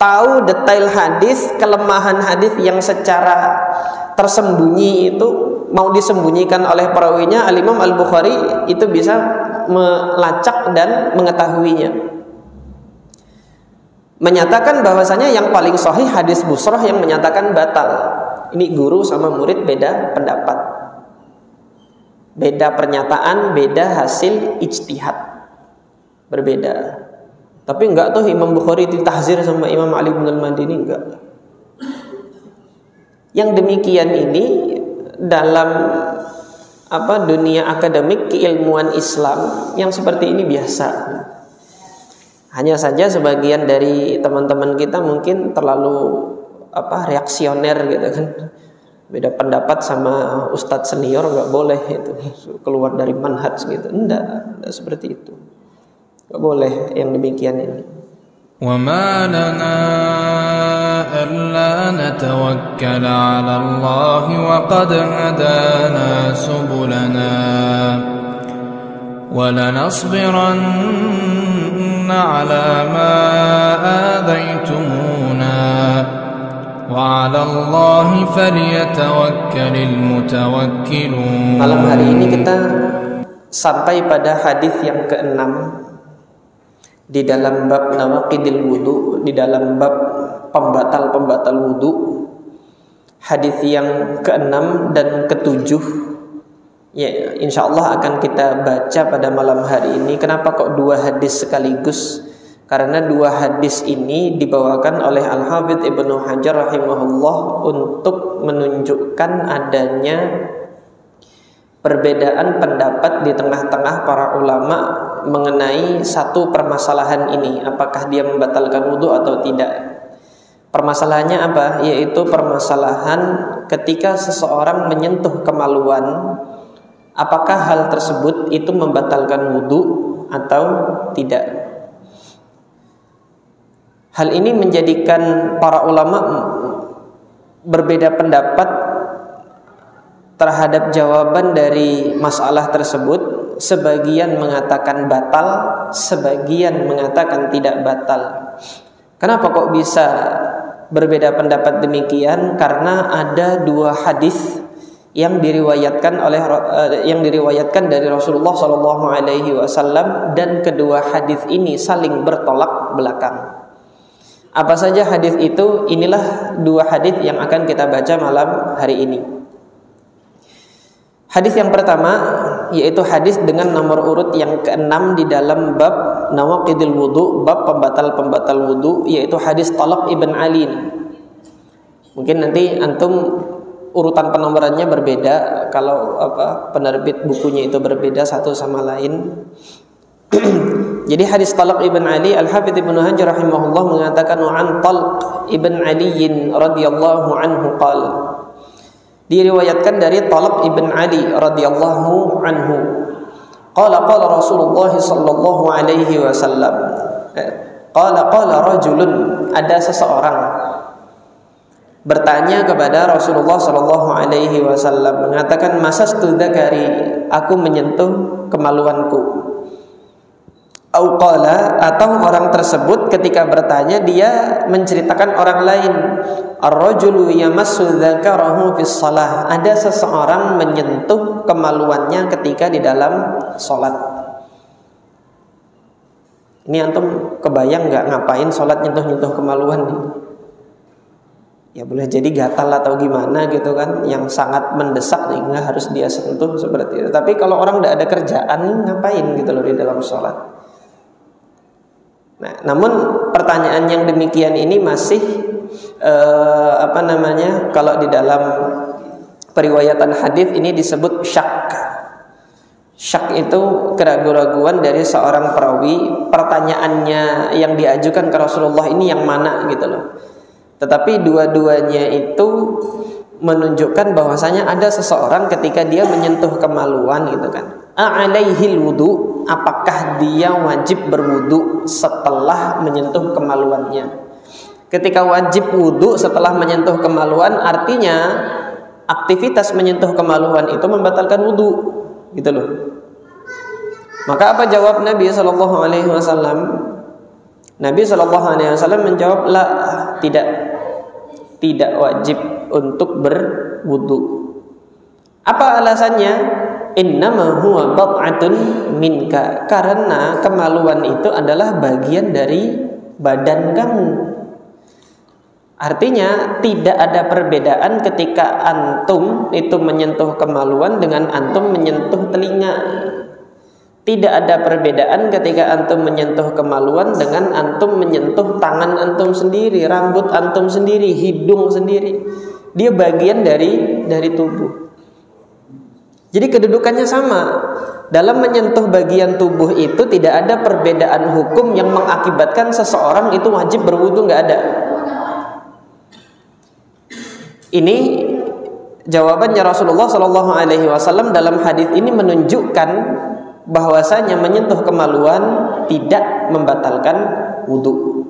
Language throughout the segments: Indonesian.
tahu detail hadis, kelemahan hadis yang secara tersembunyi itu mau disembunyikan oleh perawinya, Al-Imam Al-Bukhari itu bisa melacak dan mengetahuinya. Menyatakan bahwasanya yang paling sahih hadis busrah yang menyatakan batal. Ini guru sama murid beda pendapat, beda pernyataan, beda hasil ijtihad, berbeda. Tapi enggak tuh Imam Bukhari ditahzir sama Imam Ali bin Al-Madini, enggak. Yang demikian ini dalam dunia akademik keilmuan Islam yang seperti ini biasa. Hanya saja sebagian dari teman-teman kita mungkin terlalu reaksioner gitu kan. Beda pendapat sama ustadz senior enggak boleh itu, keluar dari manhaj gitu. Enggak seperti itu. Enggak boleh yang demikian ini. وَمَا لَنَا أَلَّا نَتَوَكَّلَ عَلَى اللَّهِ وَقَدْ هَدَانَا سُبُلَنَا وَلَنَصْبِرَنَّ عَلَى مَا آذَيْتُمُونَا وَعَلَى اللَّهِ فَلْيَتَوَكَّلِ الْمُتَوَكِّلُونَ. Malam hari ini kita sampai pada hadis yang ke-6 di dalam bab nawaqidil wudu, di dalam bab pembatal wudu. Hadis yang ke-6 dan ke-7 ya insyaallah akan kita baca pada malam hari ini. Kenapa kok dua hadis sekaligus? Karena dua hadis ini dibawakan oleh Al-Hafidz Ibnu Hajar rahimahullah untuk menunjukkan adanya perbedaan pendapat di tengah-tengah para ulama mengenai satu permasalahan ini, apakah dia membatalkan wudu atau tidak. Permasalahannya apa? Yaitu permasalahan ketika seseorang menyentuh kemaluan, apakah hal tersebut itu membatalkan wudu atau tidak. Hal ini menjadikan para ulama berbeda pendapat terhadap jawaban dari masalah tersebut. Sebagian mengatakan batal, sebagian mengatakan tidak batal. Kenapa kok bisa berbeda pendapat demikian? Karena ada dua hadis yang diriwayatkan dari Rasulullah SAW, dan kedua hadis ini saling bertolak belakang. Apa saja hadis itu? Inilah dua hadis yang akan kita baca malam hari ini. Hadis yang pertama yaitu hadis dengan nomor urut yang ke-6 di dalam bab nawaqidil wudu, bab pembatal wudu, yaitu hadis Talaq ibn Ali. Mungkin nanti antum urutan penomorannya berbeda kalau penerbit bukunya itu berbeda satu sama lain. Jadi hadis Talaq ibn Ali, Al-Hafidz Ibnu Hajar rahimahullah mengatakan an Talq ibn Ali radhiyallahu anhu qala, diriwayatkan dari Talaq ibn Ali radhiyallahu anhu qala Rasulullah sallallahu alaihi wasallam qala rajulun, ada seseorang bertanya kepada Rasulullah sallallahu alaihi wasallam mengatakan masastu dzakari, aku menyentuh kemaluanku. Au qala, atau orang tersebut ketika bertanya dia menceritakan orang lain, ar-rajulu yamassu dzakarahu fis shalah, ada seseorang menyentuh kemaluannya ketika di dalam salat. Ini antum kebayang enggak ngapain salat nyentuh-nyentuh kemaluan nih? Ya boleh jadi gatal atau gimana gitu kan, yang sangat mendesak sehingga harus dia sentuh seperti itu. Tapi kalau orang enggak ada kerjaan, ngapain gitu loh di dalam salat. Nah, namun pertanyaan yang demikian ini masih kalau di dalam periwayatan hadis ini disebut syak. Syak itu keraguan-raguan dari seorang perawi. Pertanyaannya yang diajukan ke Rasulullah ini yang mana gitu loh. Tetapi dua-duanya itu menunjukkan bahwasanya ada seseorang ketika dia menyentuh kemaluan gitu kan. A'alaihil wudu, apakah dia wajib berwudu setelah menyentuh kemaluannya? Ketika wajib wudu setelah menyentuh kemaluan, artinya aktivitas menyentuh kemaluan itu membatalkan wudu, gitu loh. Maka apa jawab Nabi SAW? Nabi SAW menjawab, la, tidak wajib untuk berwudu. Apa alasannya? Innama huwa bad'atun minka, karena kemaluan itu adalah bagian dari badan kamu. Artinya tidak ada perbedaan ketika antum itu menyentuh kemaluan dengan antum menyentuh telinga. Tidak ada perbedaan ketika antum menyentuh kemaluan dengan antum menyentuh tangan antum sendiri, rambut antum sendiri, hidung sendiri. Dia bagian dari tubuh. Jadi kedudukannya sama. Dalam menyentuh bagian tubuh itu tidak ada perbedaan hukum yang mengakibatkan seseorang itu wajib berwudu, nggak ada. Ini jawabannya Rasulullah SAW dalam hadis ini menunjukkan bahwasanya menyentuh kemaluan tidak membatalkan wudu.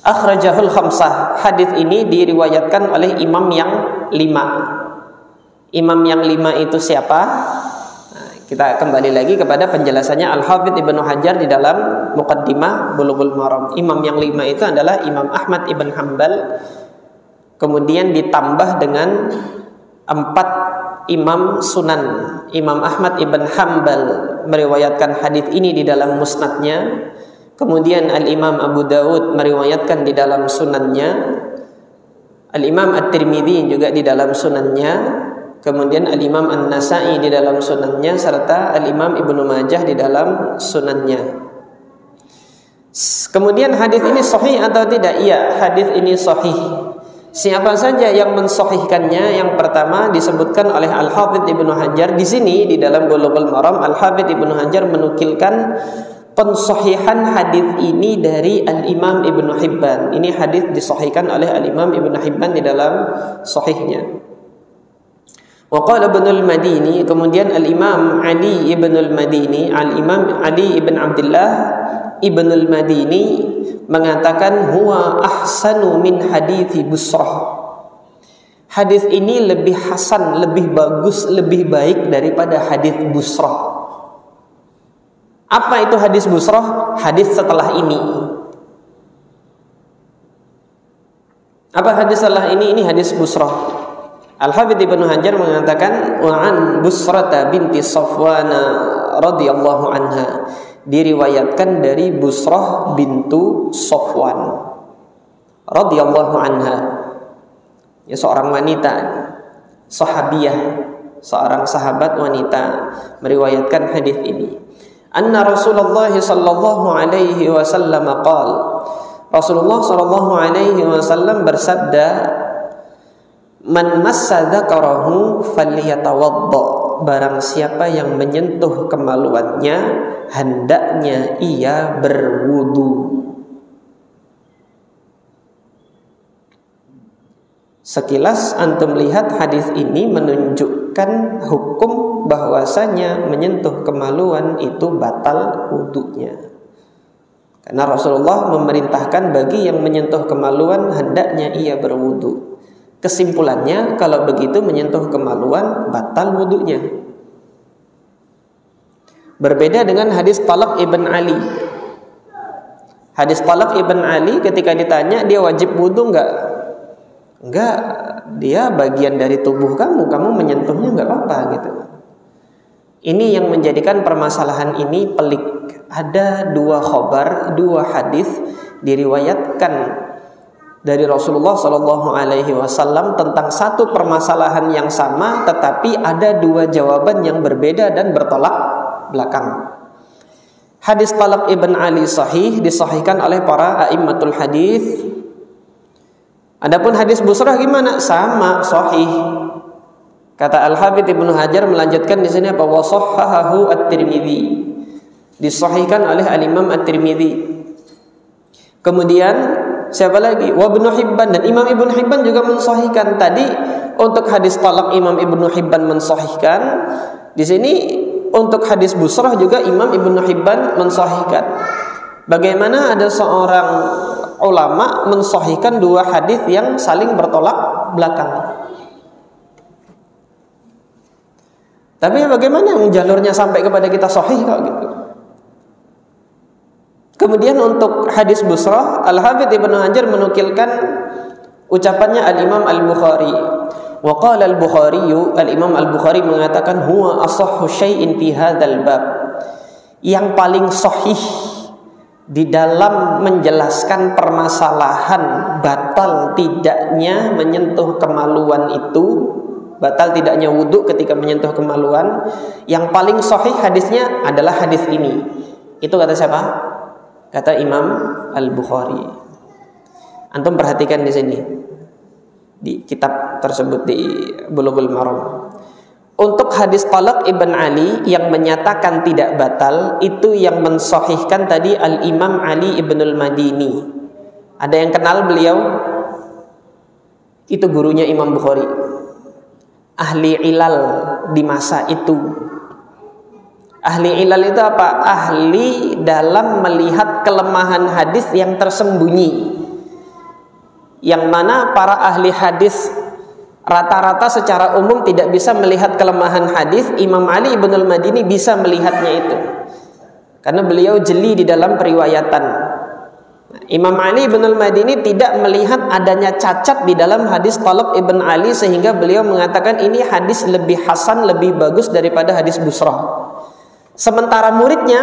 Akhrajahul khamsah. Hadis ini diriwayatkan oleh imam yang 5. Imam yang 5 itu siapa? Nah, kita kembali lagi kepada penjelasannya Al-Hafidz Ibnu Hajar di dalam Muqaddimah Bulughul Maram. Imam yang 5 itu adalah Imam Ahmad ibn Hanbal, kemudian ditambah dengan 4 imam sunan. Imam Ahmad ibn Hanbal meriwayatkan hadis ini di dalam musnadnya. Kemudian Al-Imam Abu Dawud meriwayatkan di dalam sunannya. Al-Imam At-Tirmidzi juga di dalam sunannya. Kemudian Al-Imam An-Nasa'i di dalam sunannya, serta Al-Imam Ibnu Majah di dalam sunannya. Kemudian hadis ini sahih atau tidak? Iya, hadis ini sahih. Siapa saja yang mensahihkannya? Yang pertama disebutkan oleh Al-Hafidz Ibnu Hajar di sini di dalam Bulughul Maram. Al-Hafidz Ibnu Hajar menukilkan pensahihan hadis ini dari Al-Imam Ibnu Hibban. Ini hadis disahihkan oleh Al-Imam Ibnu Hibban di dalam sahihnya. Wa qala Ibnul Madini, kemudian Al-Imam Ali Ibnul Madini, Al-Imam Ali ibn Abdullah Ibnul Madini mengatakan huwa ahsanu min hadithi Busrah. Hadis ini lebih hasan, lebih bagus, lebih baik daripada hadis Busrah. Apa itu hadis Busrah? Hadis setelah ini. Apa hadis setelah ini? Ini hadis Busrah. Al-Hafidz Ibnu Hajar mengatakan wa an Busrata binti Safwan radhiyallahu anha, diriwayatkan dari Busrah bintu Safwan radhiyallahu anha, ya seorang wanita sahabiyah, seorang sahabat wanita meriwayatkan hadis ini. Anna Rasulullah sallallahu alaihi wasallam qala, Rasulullah sallallahu alaihi wasallam bersabda, man massa dzakarahu falyatawadda, barang siapa yang menyentuh kemaluannya hendaknya ia berwudu. Sekilas antum lihat hadis ini menunjukkan hukum bahwasanya menyentuh kemaluan itu batal wudunya. Karena Rasulullah memerintahkan bagi yang menyentuh kemaluan hendaknya ia berwudu. Kesimpulannya, kalau begitu menyentuh kemaluan batal wudunya. Berbeda dengan hadis Talaq ibn Ali. Hadis Talaq ibn Ali ketika ditanya dia wajib wudu enggak? Enggak, dia bagian dari tubuh kamu menyentuhnya enggak apa-apa gitu. Ini yang menjadikan permasalahan ini pelik. Ada 2 khabar, 2 hadis diriwayatkan dari Rasulullah Shallallahu Alaihi Wasallam tentang satu permasalahan yang sama, tetapi ada 2 jawaban yang berbeda dan bertolak belakang. Hadis Talaq ibn Ali sahih, disahihkan oleh para a'immatul hadis. Adapun hadis Busrah gimana? Sama, sahih. Kata Al-Hafidz Ibnu Hajar melanjutkan di sini apa? Wa sahhahahu At-Tirmidzi, disahihkan oleh Al-Imam At-Tirmidzi. Kemudian siapa lagi? Wa Ibnu Hibban, dan Imam Ibnu Hibban juga mensahihkan. Tadi untuk hadis Talaq Imam Ibnu Hibban mensahihkan. Di sini untuk hadis Busrah juga Imam Ibnu Hibban mensahihkan. Bagaimana ada seorang ulama mensahihkan 2 hadis yang saling bertolak belakang? Tapi bagaimana jalurnya sampai kepada kita sahih kok gitu? Kemudian untuk hadis busrah, Al-Hafidz Ibnu Hajar menukilkan ucapannya Al-Imam Al-Bukhari. Wa qala Al-Bukhari, Al-Imam Al-Bukhari mengatakan huwa ashahhu syai'in fi hadzal bab. Yang paling sahih di dalam menjelaskan permasalahan batal tidaknya menyentuh kemaluan itu, batal tidaknya wudu ketika menyentuh kemaluan, yang paling sahih hadisnya adalah hadis ini. Itu kata siapa? Kata Imam Al-Bukhari. Antum perhatikan di sini, di kitab tersebut di Bulughul Maram. Untuk hadis Talaq ibn Ali yang menyatakan tidak batal, itu yang mensahihkan tadi Al-Imam Ali ibn al-Madini. Ada yang kenal beliau? Itu gurunya Imam Bukhari, ahli ilal di masa itu. Ahli ilal itu apa? Ahli dalam melihat kelemahan hadis yang tersembunyi, yang mana para ahli hadis rata-rata secara umum tidak bisa melihat kelemahan hadis. Imam Ali ibn al-Madini bisa melihatnya itu, karena beliau jeli di dalam periwayatan. Imam Ali ibn al-Madini tidak melihat adanya cacat di dalam hadis Talaq ibn Ali, sehingga beliau mengatakan ini hadis lebih hasan, lebih bagus daripada hadis busrah. Sementara muridnya,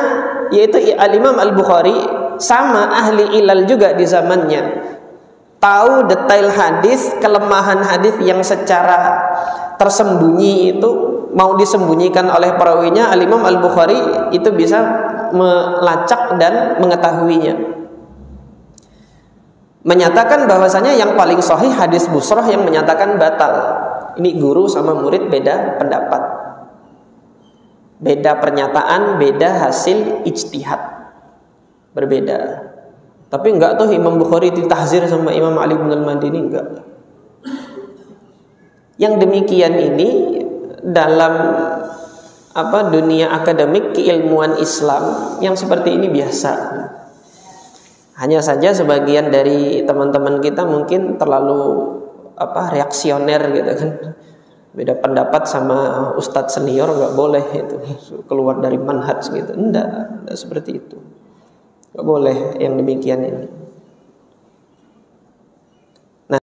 yaitu Al-Imam Al-Bukhari, sama ahli ilal juga di zamannya, tahu detail hadis, kelemahan hadis yang secara tersembunyi itu mau disembunyikan oleh perawinya. Al-Imam Al-Bukhari itu bisa melacak dan mengetahuinya, menyatakan bahwasanya yang paling sahih hadis busrah yang menyatakan batal. Ini guru sama murid beda pendapat, beda pernyataan, beda hasil ijtihad, berbeda. Tapi enggak tuh Imam Bukhari ditahzir sama Imam Ali bin al-Madini, enggak. Yang demikian ini dalam dunia akademik keilmuan Islam yang seperti ini biasa. Hanya saja sebagian dari teman-teman kita mungkin terlalu reaksioner gitu kan. Beda pendapat sama ustadz senior enggak boleh itu, keluar dari manhaj gitu. Enggak seperti itu. Nggak boleh yang demikian ini.